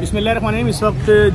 बिस्मिल्लाहिर्रहमानिर्रहीम। इस वक्त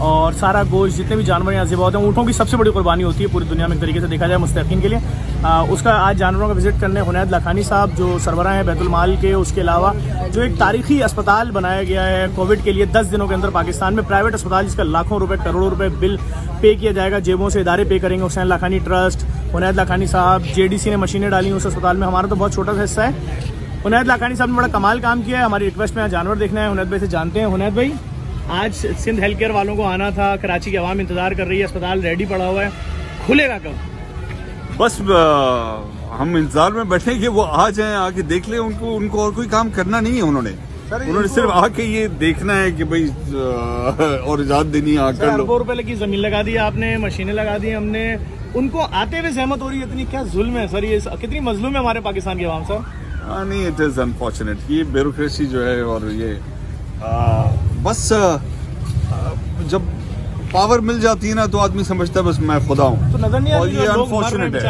और सारा गोश्त जितने भी जानवर यहाँ ज़िबा होते हैं, ऊँटों की सबसे बड़ी कुर्बानी होती है पूरी दुनिया में एक तरीके से देखा जाए मुस्तहक़ीन के लिए। उसका आज जानवरों का विज़िट करने हुनैद लाखानी साहब जो सरबराह हैं बैतुलमाल के, उसके अलावा जो एक तारीखी अस्पताल बनाया गया है कोविड के लिए 10 दिनों के अंदर पाकिस्तान में, प्राइवेट अस्पताल जिसका लाखों रुपये करोड़ों रुपये बिल पे किया जाएगा, जेबों से इदारे पे करेंगे। हुसैन लाखानी ट्रस्ट, हुनैद लाखानी साहब, JDC ने मशीनें डाली उस अस्पताल में, हमारा तो बहुत छोटा सा हिस्सा है। हुनैद लाखानी साहब ने बड़ा कमाल काम किया है। हमारी रिक्वेस्ट में यहाँ जानवर देखना है, हुनैद भाई से जानते हैं। हुनैद भाई, आज सिंध हेल्थ केयर वालों को आना था, कराची की आवाम इंतजार कर रही है, अस्पताल रेडी पड़ा हुआ है, खुलेगा कब? बस हम इंतजार में बैठे कि वो आ जाएं, आके देख लें। उनको और कोई काम करना नहीं है। उन्होंने सिर्फ आके ये देखना है कि भाई और इजाजत देनी है, आकर लो। ₹100 रुपए की जमीन लगा दी आपने, मशीनें लगा दी हमने, उनको आते हुए सहमत हो रही है। इतनी क्या जुल्म है सर, ये कितनी मजलूम है हमारे पाकिस्तान की आवाम सर। नहीं, इट इज़ अनफॉर्चुनेट, ये ब्यूरोक्रेसी जो है और ये बस जब पावर मिल जाती है ना तो आदमी समझता है बस मैं खुदा हूँ, तो नजर नहीं और ये अनफॉर्चुनेट है।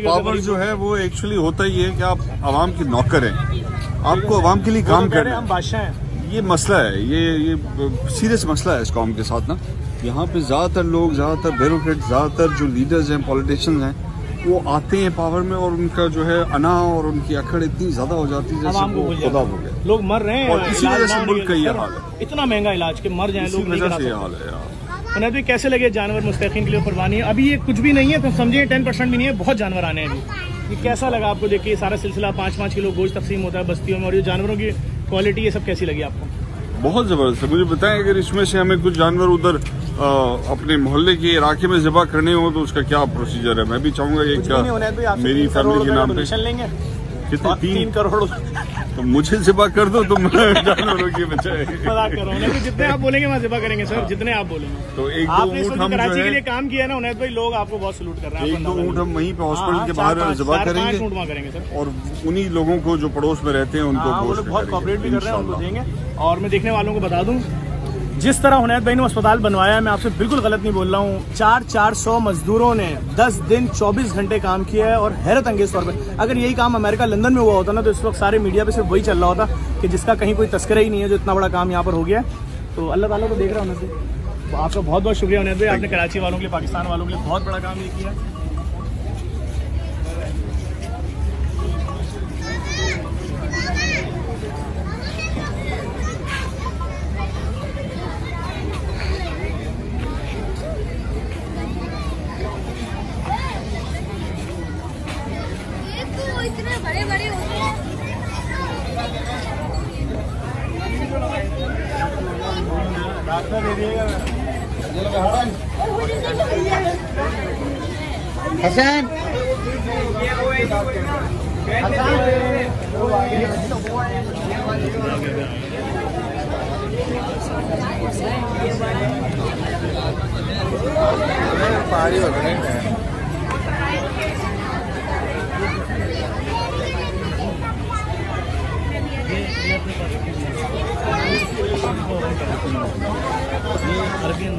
पावर जो है वो एक्चुअली होता ही है कि आप आवाम के नौकर हैं, आपको आवाम के लिए काम करना है। हम बादशाह हैं। ये मसला है, ये सीरियस मसला है इस कौम के साथ ना। यहाँ पे ज़्यादातर लोग, ज़्यादातर ब्यूरोक्रेट, ज़्यादातर जो लीडर्स हैं, पॉलिटिशियंस हैं, वो आते हैं पावर में और उनका जो है अना और उनकी अकड़ इतनी ज्यादा हो जाती है जैसे वो खुदा हो गया। लोग मर रहे हैं और इसी वजह से मुल्क का ये हाल है, इतना महंगा इलाज के मर जाए लोग। इसी वजह से ये हाल है यार। हुनैद भाई, कैसे लगे जानवर मुस्तहक़ीन के लिए कुर्बानी? अभी ये कुछ भी नहीं है तो समझिए 10% भी नहीं है, बहुत जानवर आने हैं अभी। ये कैसा लगा आपको देखिए सारा सिलसिला? 5-5 किलो गोश्त तकसीम होता है बस्तियों में, और ये जानवरों की क्वालिटी ये सब कैसी लगी आपको? बहुत जबरदस्त है। मुझे बताएं, अगर इसमें से हमें कुछ जानवर उधर अपने मोहल्ले के इलाके में ज़िबा करने हो तो उसका क्या प्रोसीजर है? मैं भी चाहूंगा ये क्या मेरी फैमिली के नाम पे लेंगे कितने 3 करोड़ तो मुझे ज़िबा कर दो तो मैं जानवरों की बचाए। जितने आप बोलेंगे वहाँ ज़िबा करेंगे सर, जितने आप बोलेंगे। तो एक दो ऊँट हम कराची के लिए काम किया ना हुनैद भाई, लोग आपको बहुत सलूट कर रहे हैं। 1-2 ऊँट हम वहीं पे हॉस्पिटल के बाहर ज़िबा करेंगे और उन्हीं लोगों को जो पड़ोस में रहते हैं उनको बहुत कॉपरेट भी कर रहे हैं, उनको देंगे। और मैं देखने वालों को बता दूं, जिस तरह हुनैद भाई ने अस्पताल बनवाया है, मैं आपसे बिल्कुल गलत नहीं बोल रहा हूँ। 400 मजदूरों ने 10 दिन 24 घंटे काम किया है और हैरत अंगेज तौर पर अगर यही काम अमेरिका लंदन में हुआ होता ना तो इस वक्त सारे मीडिया पे सिर्फ वही चल रहा होता कि जिसका कहीं कोई तस्करा ही नहीं है, जो इतना बड़ा काम यहाँ पर हो गया। तो अल्लाह ताला को देख रहा हूँ हुनैद भाई, आपका बहुत बहुत शुक्रिया हुनैद भाई, आपने कराची वालों के लिए, पाकिस्तान वालों के लिए बहुत बड़ा काम ये किया। इतने बड़े बड़े होते हैं। हसन पहाड़ी हो गए। अरबियन